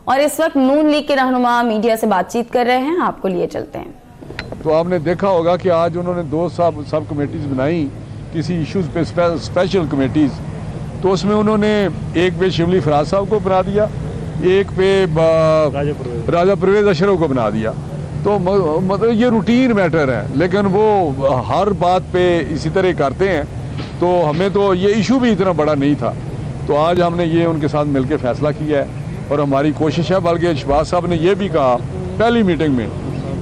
اور اس وقت نون لیگ کے رہنما میڈیا سے بات چیت کر رہے ہیں، آپ کو لیے چلتے ہیں۔ تو آپ نے دیکھا ہوگا کہ آج انہوں نے 2 سب کمیٹیز بنائی کسی ایشوز پہ، اسپیشل کمیٹیز، تو اس میں انہوں نے ایک پہ شبلی فراز صاحب کو بنا دیا، ایک پہ راجہ پرویز اشرف کو بنا دیا۔ تو مطلب یہ روٹین میٹر ہے، لیکن وہ ہر بات پہ اسی طرح کرتے ہیں، تو ہمیں تو یہ ایشو بھی اتنا بڑا نہیں تھا، تو آج ہم نے یہ ان کے ساتھ مل کے فیصلہ کیا ہے، اور ہماری کوشش ہے، بلکہ شہباز صاحب نے یہ بھی کہا پہلی میٹنگ میں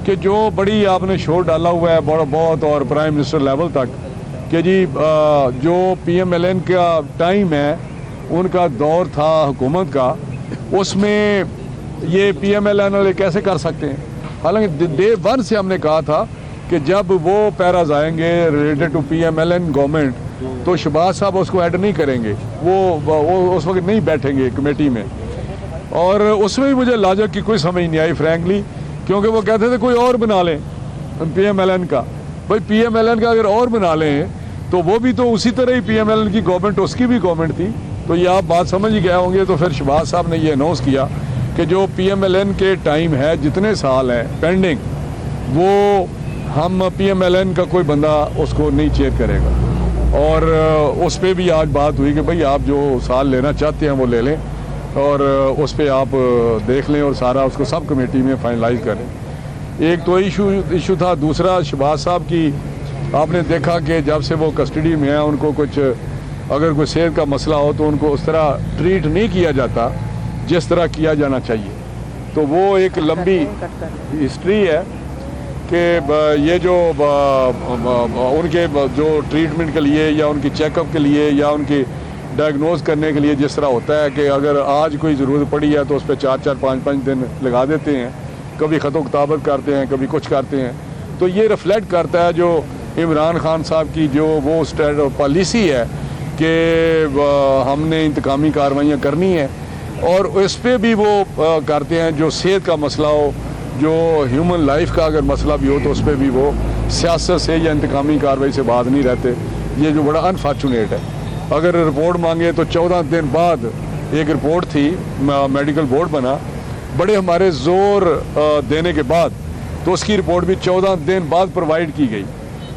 کہ جو بڑی آپ نے شور ڈالا ہوا ہے بہت، اور پرائم منسٹر لیول تک، کہ جی جو پی ایم ایل این کا ٹائم ہے، ان کا دور تھا حکومت کا، اس میں یہ پی ایم ایل این والے کیسے کر سکتے ہیں؟ حالانکہ ڈے 1 سے ہم نے کہا تھا کہ جب وہ پیراز آئیں گے related to P M L N government, تو شہباز صاحب اس کو ایڈ نہیں کریں گے، وہ اس وقت نہیں بیٹھیں گے کمیٹی میں، اور اس میں بھی مجھے لاجک کی کوئی سمجھ نہیں آئی فرینکلی، کیونکہ وہ کہتے تھے کوئی اور بنا لیں پی ایم ایل این کا۔ بھائی پی ایم ایل این کا اگر اور بنا لیں تو وہ بھی تو اسی طرح ہی پی ایم ایل این کی گورنمنٹ، اس کی بھی گورنمنٹ تھی، تو یہ آپ بات سمجھ ہی گئے ہوں گے۔ تو پھر شہباز صاحب نے یہ اناؤنس کیا کہ جو پی ایم ایل این کے ٹائم ہے، جتنے سال ہیں پینڈنگ، وہ ہم پی ایم ایل این کا کوئی بندہ اس کو نہیں چیئر کرے گا، اور اس پہ بھی آج بات ہوئی کہ بھئی آپ جو سال لینا چاہتے ہیں وہ لے لیں، اور اس پہ آپ دیکھ لیں اور سارا اس کو سب کمیٹی میں فائنلائز کریں۔ ایک تو ایشو تھا، دوسرا شہباز صاحب کی آپ نے دیکھا کہ جب سے وہ کسٹڈی میں ہیں، ان کو کچھ اگر کوئی صحت کا مسئلہ ہو تو ان کو اس طرح ٹریٹ نہیں کیا جاتا جس طرح کیا جانا چاہیے، تو وہ ایک لمبی ہسٹری ہے کہ یہ جو ان کے جو ٹریٹمنٹ کے لیے یا ان کی چیک اپ کے لیے یا ان کی ڈائگنوز کرنے کے لیے جس طرح ہوتا ہے کہ اگر آج کوئی ضرورت پڑی ہے تو اس پہ 4-4 5-5 دن لگا دیتے ہیں، کبھی خط و کتابت کرتے ہیں، کبھی کچھ کرتے ہیں، تو یہ ریفلیکٹ کرتا ہے جو عمران خان صاحب کی جو وہ پالیسی ہے کہ ہم نے انتقامی کارروائیاں کرنی ہیں، اور اس پہ بھی وہ کرتے ہیں جو صحت کا مسئلہ ہو، جو ہیومن لائف کا اگر مسئلہ بھی ہو تو اس پہ بھی وہ سیاست سے یا انتقامی کارروائی سے باز نہیں رہتے، یہ جو بڑا انفارچونیٹ ہے۔ اگر رپورٹ مانگے تو 14 دن بعد ایک رپورٹ تھی، میڈیکل بورڈ بنا، بڑے ہمارے زور دینے کے بعد تو اس کی رپورٹ بھی 14 دن بعد پرووائڈ کی گئی،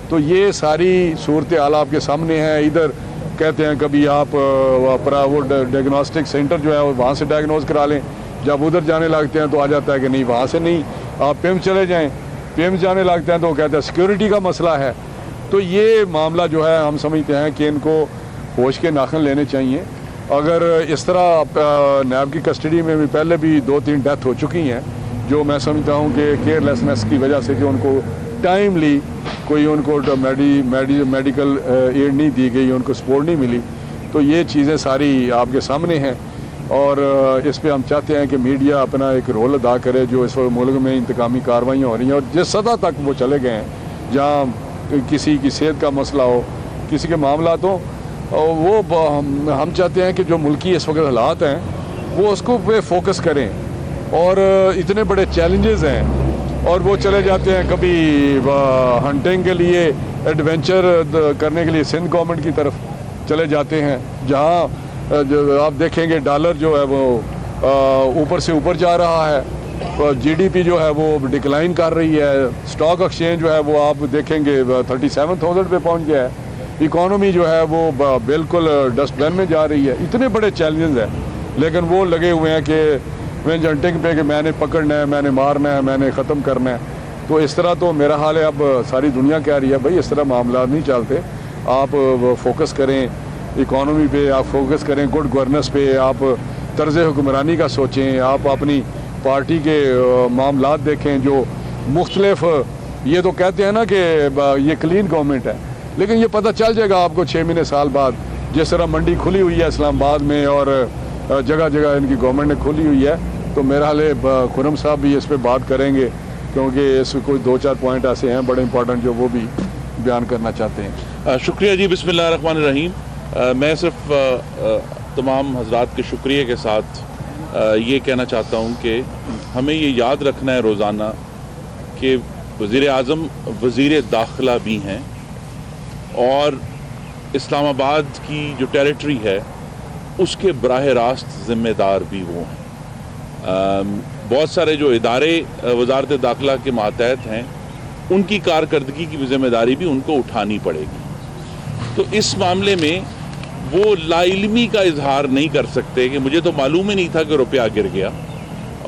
تو یہ ساری صورتحال آپ کے سامنے ہیں۔ ادھر کہتے ہیں کبھی آپ وہ ڈائگنوسٹک سینٹر جو ہے وہاں سے ڈائگنوز کرا لیں، جب ادھر جانے لگتے ہیں تو آ جاتا ہے کہ نہیں وہاں سے نہیں، آپ پیم چلے جائیں، پیم جانے لگتے ہیں تو وہ کہتے ہیں سیکیورٹی کا مسئلہ ہے۔ تو یہ معاملہ جو ہے ہم سمجھتے ہیں کہ ان کو ہوش کے ناخن لینے چاہیے۔ اگر اس طرح نیب کی کسٹڈی میں بھی پہلے بھی 2-3 ڈیتھ ہو چکی ہیں، جو میں سمجھتا ہوں کہ کیئر لیسنس کی وجہ سے کہ ان کو ٹائملی کوئی ان کو میڈیکل ایڈ نہیں دی گئی، ان کو سپورٹ نہیں ملی، تو یہ چیزیں ساری آپ کے سامنے ہیں، اور اس پہ ہم چاہتے ہیں کہ میڈیا اپنا ایک رول ادا کرے۔ جو اس وقت ملک میں انتقامی کارروائیاں ہو رہی ہیں اور جس سطح تک وہ چلے گئے ہیں، جہاں کسی کی صحت کا مسئلہ ہو، کسی کے معاملات ہوں، وہ ہم چاہتے ہیں کہ جو ملکی اس وقت حالات ہیں وہ اس کو پہ فوکس کریں، اور اتنے بڑے چیلنجز ہیں اور وہ چلے جاتے ہیں کبھی ہنٹنگ کے لیے، ایڈونچر کرنے کے لیے سندھ گورنمنٹ کی طرف چلے جاتے ہیں، جہاں آپ دیکھیں گے ڈالر جو ہے وہ اوپر سے اوپر جا رہا ہے، جی ڈی پی جو ہے وہ ڈکلائن کر رہی ہے، اسٹاک ایکسچینج جو ہے وہ آپ دیکھیں گے 37,000 پہ پہنچ گیا ہے، اکانومی جو ہے وہ بالکل ڈسٹ بین میں جا رہی ہے۔ اتنے بڑے چیلنجز ہیں، لیکن وہ لگے ہوئے ہیں کہ وینج ہنٹنگ پہ کہ میں نے پکڑنا ہے، میں نے مارنا ہے، میں نے ختم کرنا ہے۔ تو اس طرح تو میرا حال ہے، اب ساری دنیا کہہ رہی ہے بھائی اس طرح معاملات نہیں چلتے، آپ فوکس کریں اکانومی پہ، آپ فوکس کریں گڈ گورننس پہ، آپ طرز حکمرانی کا سوچیں، آپ اپنی پارٹی کے معاملات دیکھیں جو مختلف، یہ تو کہتے ہیں نا کہ یہ کلین گورنمنٹ ہے، لیکن یہ پتہ چل جائے گا آپ کو 6 مہینے سال بعد، جس طرح منڈی کھلی ہوئی ہے اسلام آباد میں اور جگہ جگہ ان کی گورنمنٹ نے کھولی ہوئی ہے، تو میرا حال ہے خرم صاحب بھی اس پہ بات کریں گے، کیونکہ اس میں کوئی 2-4 پوائنٹ ایسے ہیں بڑے امپورٹنٹ جو وہ بھی بیان کرنا چاہتے ہیں۔ شکریہ جی، بسم اللہ الرحمن الرحیم۔ میں صرف تمام حضرات کے شکریہ کے ساتھ یہ کہنا چاہتا ہوں کہ ہمیں یہ یاد رکھنا ہے روزانہ کہ وزیر اعظم وزیر داخلہ بھی ہیں، اور اسلام آباد کی جو ٹیریٹری ہے اس کے براہ راست ذمہ دار بھی وہ ہیں۔ بہت سارے جو ادارے وزارت داخلہ کے ماتحت ہیں ان کی کارکردگی کی ذمہ داری بھی ان کو اٹھانی پڑے گی. تو اس معاملے میں وہ لا علمی کا اظہار نہیں کر سکتے کہ مجھے تو معلوم ہی نہیں تھا کہ روپیہ گر گیا،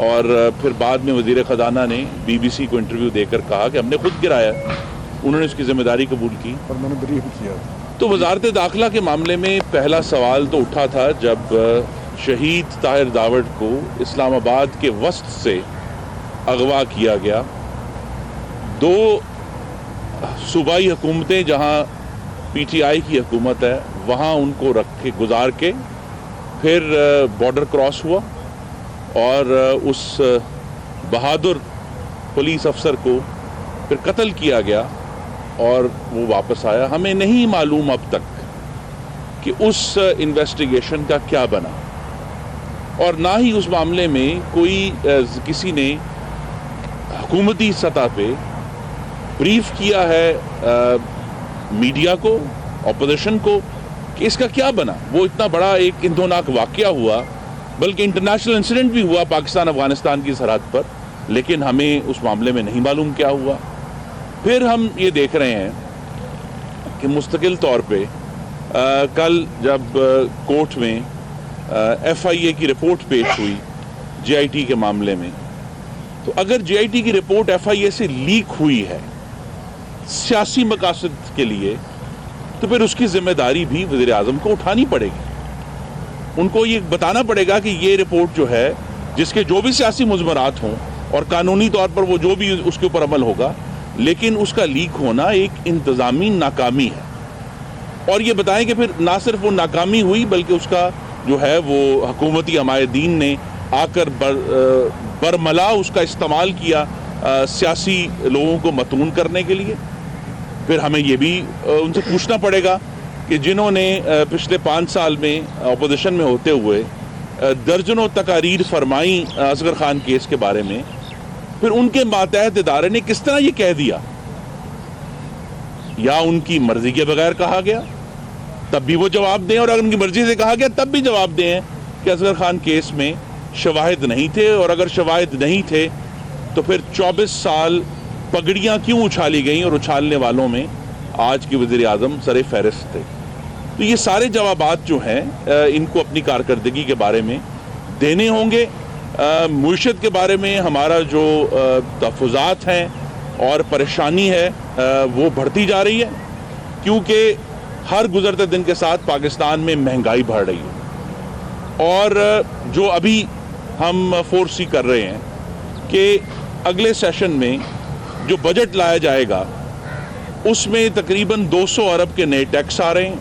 اور پھر بعد میں وزیر خزانہ نے BBC کو انٹرویو دے کر کہا کہ ہم نے خود گرایا، انہوں نے اس کی ذمہ داری قبول کی اور میں نے بریف کیا. تو وزارت داخلہ کے معاملے میں پہلا سوال تو اٹھا تھا جب شہید طاہر داوڑ کو اسلام آباد کے وسط سے اغوا کیا گیا. 2 صوبائی حکومتیں جہاں PTI کی حکومت ہے وہاں ان کو رکھ کے گزار کے پھر بارڈر کراس ہوا اور اس بہادر پولیس افسر کو پھر قتل کیا گیا اور وہ واپس آیا. ہمیں نہیں معلوم اب تک کہ اس انویسٹیگیشن کا کیا بنا، اور نہ ہی اس معاملے میں کوئی کسی نے حکومتی سطح پہ بریف کیا ہے میڈیا کو، اپوزیشن کو، کہ اس کا کیا بنا. وہ اتنا بڑا ایک اندھوناک واقعہ ہوا، بلکہ انٹرنیشنل انسیڈنٹ بھی ہوا پاکستان افغانستان کی سرحد پر، لیکن ہمیں اس معاملے میں نہیں معلوم کیا ہوا. پھر ہم یہ دیکھ رہے ہیں کہ مستقل طور پہ کل جب کورٹ میں FIA کی رپورٹ پیش ہوئی JIT کے معاملے میں، تو اگر JIT کی رپورٹ FIA سے لیک ہوئی ہے سیاسی مقاصد کے لیے، تو پھر اس کی ذمہ داری بھی وزیر اعظم کو اٹھانی پڑے گی. ان کو یہ بتانا پڑے گا کہ یہ رپورٹ جو ہے، جس کے جو بھی سیاسی مضمرات ہوں اور قانونی طور پر وہ جو بھی اس کے اوپر عمل ہوگا، لیکن اس کا لیک ہونا ایک انتظامی ناکامی ہے. اور یہ بتائیں کہ پھر نہ صرف وہ ناکامی ہوئی بلکہ اس کا جو ہے وہ حکومتی عمائدین نے آ کر برملا اس کا استعمال کیا سیاسی لوگوں کو متون کرنے کے لیے. پھر ہمیں یہ بھی ان سے پوچھنا پڑے گا کہ جنہوں نے پچھلے 5 سال میں اپوزیشن میں ہوتے ہوئے درجنوں تقاریر فرمائیں اصغر خان کیس کے بارے میں، پھر ان کے ماتحت ادارے نے کس طرح یہ کہہ دیا، یا ان کی مرضی کے بغیر کہا گیا تب بھی وہ جواب دیں، اور اگر ان کی مرضی سے کہا گیا تب بھی جواب دیں کہ اصغر خان کیس میں شواہد نہیں تھے، اور اگر شواہد نہیں تھے تو پھر 24 سال پگڑیاں کیوں اچھالی گئیں اور اچھالنے والوں میں آج کے وزیر اعظم سر فہرست تھے. تو یہ سارے جوابات جو ہیں ان کو اپنی کارکردگی کے بارے میں دینے ہوں گے. معیشت کے بارے میں ہمارا جو تحفظات ہیں اور پریشانی ہے وہ بڑھتی جا رہی ہے، کیونکہ ہر گزرتے دن کے ساتھ پاکستان میں مہنگائی بڑھ رہی ہے. اور جو ابھی ہم فورسی کر رہے ہیں کہ اگلے سیشن میں جو بجٹ لایا جائے گا اس میں تقریباً 200 ارب کے نئے ٹیکس آ رہے ہیں،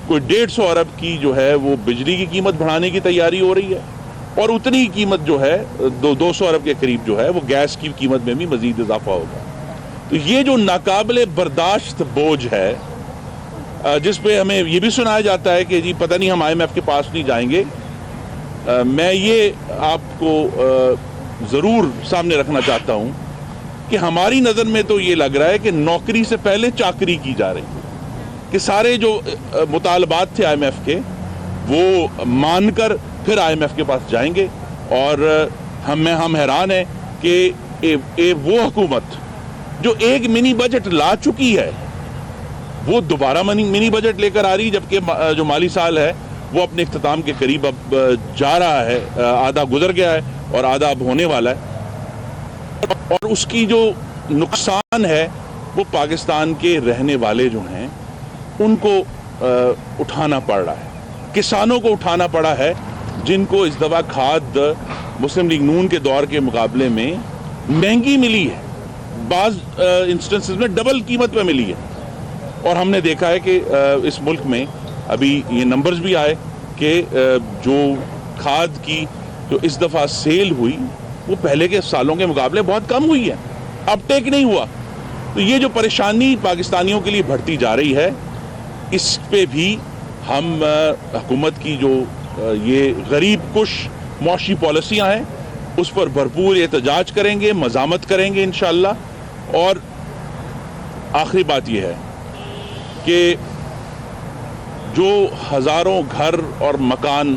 کوئی 150 ارب کی جو ہے وہ بجلی کی قیمت بڑھانے کی تیاری ہو رہی ہے، اور اتنی ہی قیمت جو ہے 200 ارب کے قریب جو ہے وہ گیس کی قیمت میں بھی مزید اضافہ ہوگا. تو یہ جو ناقابل برداشت بوجھ ہے، جس پہ ہمیں یہ بھی سنایا جاتا ہے کہ جی پتہ نہیں ہم IMF کے پاس نہیں جائیں گے، میں یہ آپ کو ضرور سامنے رکھنا چاہتا ہوں کہ ہماری نظر میں تو یہ لگ رہا ہے کہ نوکری سے پہلے چاکری کی جا رہی ہے، کہ سارے جو مطالبات تھے IMF کے وہ مان کر پھر IMF کے پاس جائیں گے. اور ہم حیران ہیں کہ وہ حکومت جو ایک منی بجٹ لا چکی ہے وہ دوبارہ منی بجٹ لے کر آ رہی، جبکہ جو مالی سال ہے وہ اپنے اختتام کے قریب اب جا رہا ہے، آدھا گزر گیا ہے اور آدھا اب ہونے والا ہے. اور اس کی جو نقصان ہے وہ پاکستان کے رہنے والے جو ہیں ان کو اٹھانا پڑ رہا ہے. کسانوں کو اٹھانا پڑا ہے جن کو اس دفعہ کھاد مسلم لیگ نون کے دور کے مقابلے میں مہنگی ملی ہے، بعض انسٹنسز میں ڈبل قیمت پہ ملی ہے. اور ہم نے دیکھا ہے کہ اس ملک میں ابھی یہ نمبرز بھی آئے کہ جو کھاد کی جو اس دفعہ سیل ہوئی وہ پہلے کے سالوں کے مقابلے بہت کم ہوئی ہے، اب ٹیک نہیں ہوا. تو یہ جو پریشانی پاکستانیوں کے لیے بڑھتی جا رہی ہے، اس پہ بھی ہم حکومت کی جو یہ غریب کش معاشی پالیسیاں ہیں اس پر بھرپور احتجاج کریں گے، مزاحمت کریں گے انشاءاللہ. اور آخری بات یہ ہے کہ جو ہزاروں گھر اور مکان